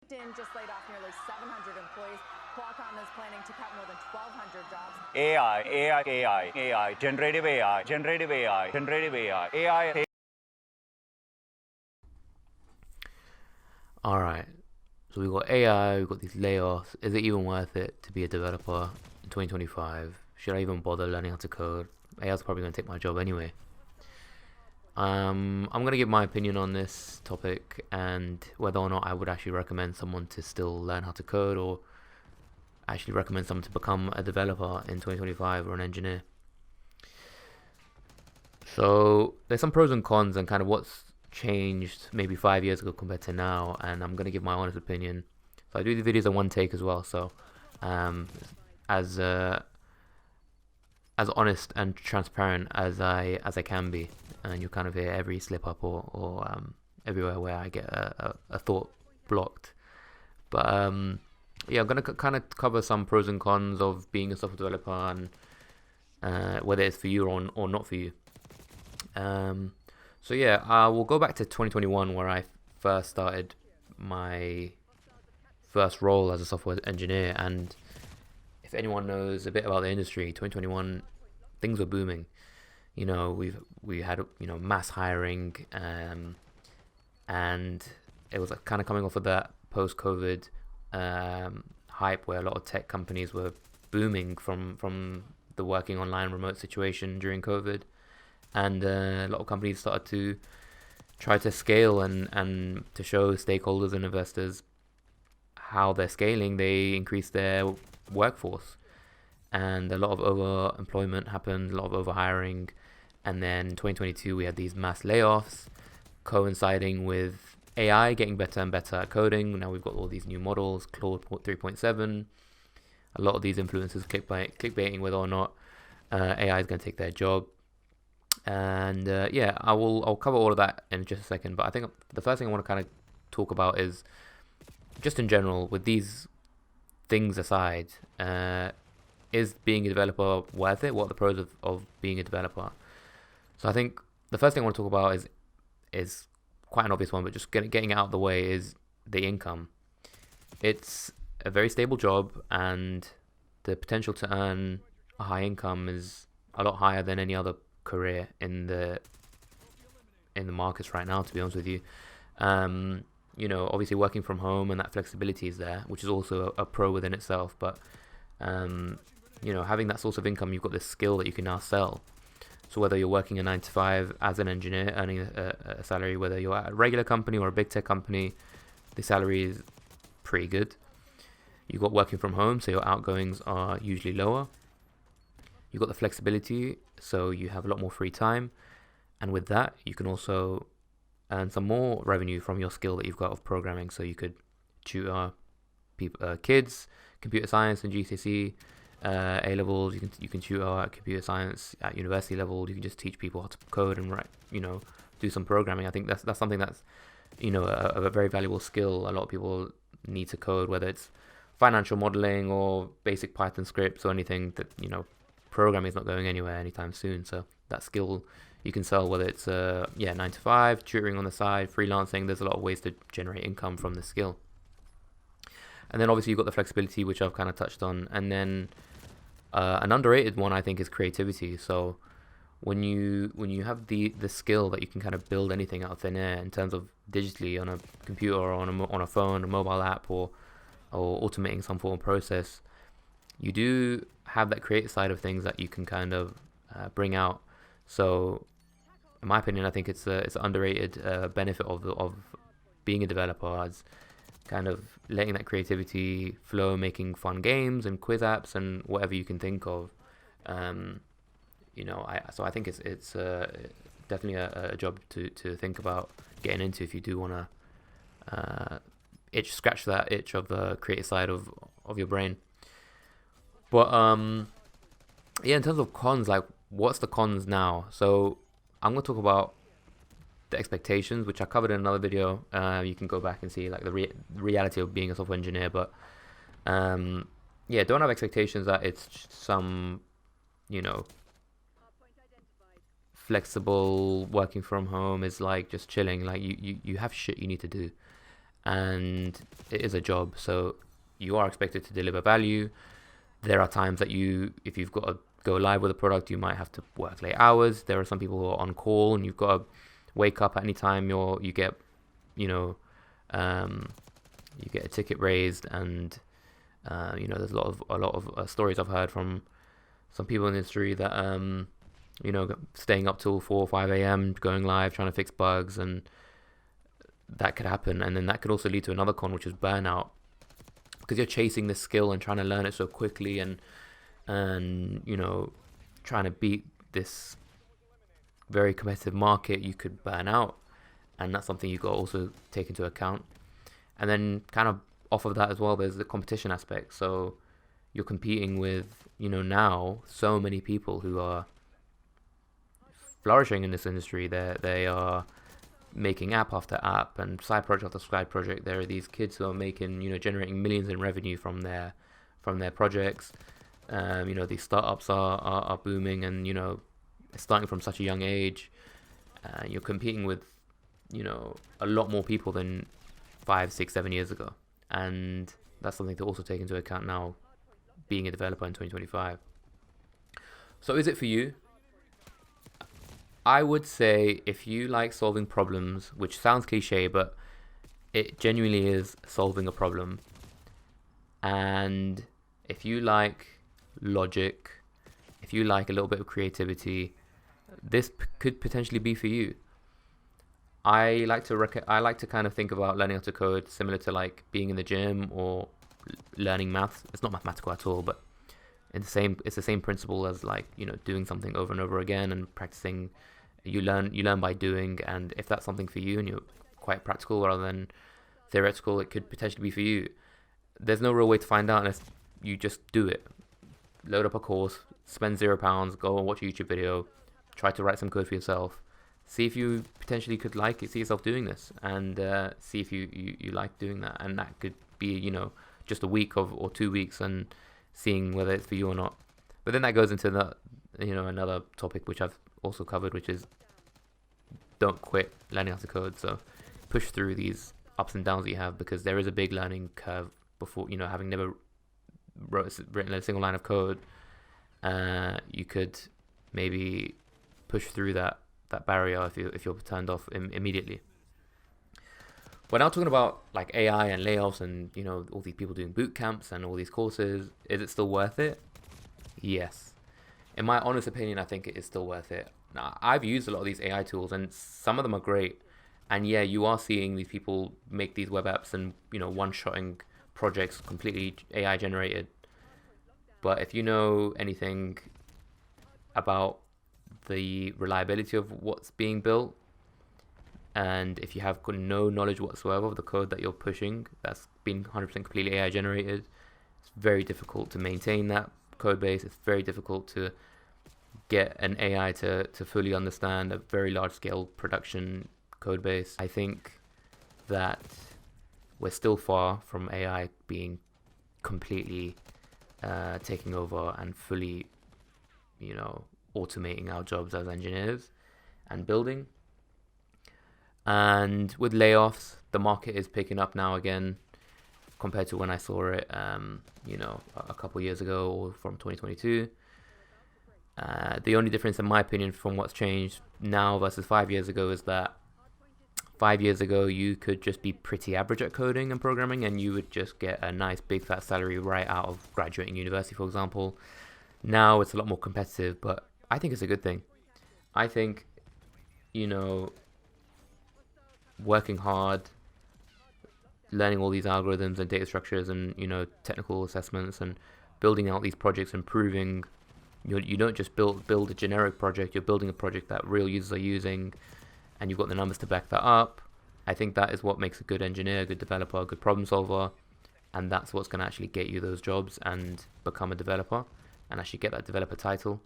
LinkedIn just laid off nearly 700 employees. Qualcomm is planning to cut more than 1,200 jobs. AI, generative AI, generative AI, generative AI, AI. Alright, so we've got AI, we've got these layoffs. Is it even worth it to be a developer in 2025? Should I even bother learning how to code? AI is probably going to take my job anyway. I'm going to give my opinion on this topic and whether or not I would actually recommend someone to still learn how to code, or actually recommend someone to become a developer in 2025 or an engineer. So there's some pros and cons and kind of what's changed maybe 5 years ago compared to now, and I'm going to give my honest opinion. So I do the videos in one take as well, so as honest and transparent as I can be, and you kind of hear every slip up or everywhere where I get a thought blocked. But yeah, I'm gonna kind of cover some pros and cons of being a software developer, and whether it's for you or not for you. So yeah, we'll go back to 2021 where I first started my first role as a software engineer. And if anyone knows a bit about the industry, 2021 things were booming. You know, we had mass hiring, and it was kind of coming off of that post-COVID hype where a lot of tech companies were booming from the working online remote situation during COVID. And a lot of companies started to try to scale and to show stakeholders and investors how they're scaling. They increased their workforce, and a lot of overemployment happened, a lot of overhiring. And then in 2022 we had these mass layoffs coinciding with AI getting better and better at coding. Now we've got all these new models, Claude 3.7. A lot of these influencers clickbaiting whether or not AI is going to take their job. And yeah, I'll cover all of that in just a second. But I think the first thing I want to kind of talk about is just in general, with these things aside, is being a developer worth it? What are the pros of being a developer? So I think the first thing I want to talk about is quite an obvious one, but just getting it out of the way, is the income. It's a very stable job, and the potential to earn a high income is a lot higher than any other career in the markets right now, to be honest with you. Obviously working from home and that flexibility is there, which is also a pro within itself. But having that source of income, you've got this skill that you can now sell. So whether you're working a 9 to 5 as an engineer, earning a salary, whether you're at a regular company or a big tech company, the salary is pretty good. You've got working from home, so your outgoings are usually lower. You've got the flexibility, so you have a lot more free time. And with that, you can also earn some more revenue from your skill that you've got of programming. So you could tutor kids, computer science and GCSE, A levels. You can tutor at computer science at university level. You can just teach people how to code and write, do some programming. I think that's something that's, a very valuable skill. A lot of people need to code, whether it's financial modeling or basic Python scripts or anything that, programming is not going anywhere anytime soon. So that skill you can sell, whether it's 9 to 5, tutoring on the side, freelancing. There's a lot of ways to generate income from this skill. And then obviously you've got the flexibility, which I've kind of touched on. And then an underrated one, I think, is creativity. So when you have the skill that you can kind of build anything out of thin air in terms of digitally on a computer or on a phone, a mobile app, or automating some form of process, you do have that creative side of things that you can kind of bring out. So in my opinion, I think it's an underrated benefit of being a developer, as kind of letting that creativity flow, making fun games and quiz apps and whatever you can think of. So I think it's definitely a job to think about getting into if you do want to scratch that itch of the creative side of your brain. But yeah, in terms of cons, like what's the cons now? So I'm gonna talk about the expectations, which I covered in another video. You can go back and see like the reality of being a software engineer. But yeah, don't have expectations that it's some flexible working from home is like just chilling. Like you have shit you need to do, and it is a job. So you are expected to deliver value. There are times that if you've got to go live with a product, you might have to work late hours. There are some people who are on call, and you've got to wake up at any time you get, you get a ticket raised, and there's a lot of stories I've heard from some people in the industry that staying up till 4 or 5 a.m. going live, trying to fix bugs, and that could happen. And then that could also lead to another con, which is burnout, because you're chasing this skill and trying to learn it so quickly, and trying to beat this very competitive market. You could burn out, and that's something you've got to also take into account. And then kind of off of that as well, there's the competition aspect. So you're competing with, now so many people who are flourishing in this industry. They are making app after app and side project after side project. There are these kids who are making, generating millions in revenue from their projects. These startups are booming, and starting from such a young age. You're competing with a lot more people than 5, 6, 7 years ago, and that's something to also take into account now, being a developer in 2025. So is it for you? I would say if you like solving problems, which sounds cliche, but it genuinely is solving a problem, and if you like logic, if you like a little bit of creativity, this could potentially be for you. I like to kind of think about learning how to code similar to like being in the gym or learning maths. It's not mathematical at all, but it's the same principle as like doing something over and over again and practicing. You learn by doing, and if that's something for you and you're quite practical rather than theoretical, it could potentially be for you. There's no real way to find out unless you just do it. Load up a course, spend £0, go and watch a YouTube video, try to write some code for yourself, see if you potentially could like it, see yourself doing this, and see if you like doing that. And that could be just a week or 2 weeks, and seeing whether it's for you or not. But then that goes into another topic which I've also covered, which is don't quit learning how to code. So push through these ups and downs that you have, because there is a big learning curve before, having never written a single line of code. You could maybe push through that barrier if you're turned off immediately. We're now talking about like AI and layoffs and all these people doing boot camps and all these courses. Is it still worth it? Yes. In my honest opinion, I think it is still worth it. Now, I've used a lot of these AI tools, and some of them are great. And yeah, you are seeing these people make these web apps and one-shotting projects completely AI generated. But if you know anything about the reliability of what's being built, and if you have no knowledge whatsoever of the code that you're pushing that's been 100% completely AI generated, it's very difficult to maintain that code base. It's very difficult to get an AI to fully understand a very large scale production code base. I think that we're still far from AI being completely taking over and fully automating our jobs as engineers and building. And with layoffs, the market is picking up now again compared to when I saw it a couple years ago, or from 2022. The only difference, in my opinion, from what's changed now versus 5 years ago is that 5 years ago you could just be pretty average at coding and programming, and you would just get a nice big fat salary right out of graduating university, for example. Now it's a lot more competitive, but I think it's a good thing. I think working hard, learning all these algorithms and data structures and technical assessments and building out these projects, improving. You don't just build a generic project. You're building a project that real users are using, and you've got the numbers to back that up. I think that is what makes a good engineer, a good developer, a good problem solver, and that's what's going to actually get you those jobs and become a developer and actually get that developer title.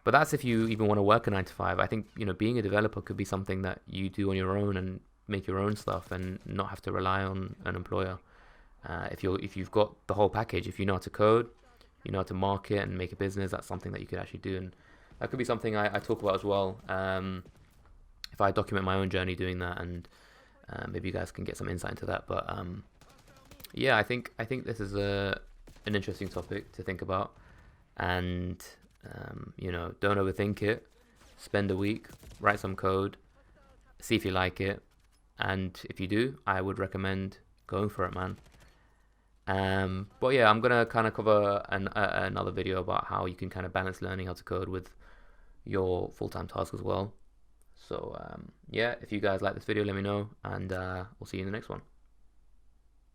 But that's if you even want to work a 9 to 5. I think being a developer could be something that you do on your own and make your own stuff and not have to rely on an employer. If you've got the whole package, if you know how to code, you know how to market and make a business, that's something that you could actually do, and that could be something I talk about as well. If I document my own journey doing that and Maybe you guys can get some insight into that. But yeah, I think this is an interesting topic to think about, and you know, don't overthink it. Spend a week, write some code, see if you like it, and if you do, I would recommend going for it, man. But yeah, I'm gonna kind of cover another video about how you can kind of balance learning how to code with your full-time task as well. So yeah, if you guys like this video, let me know, and we'll see you in the next one.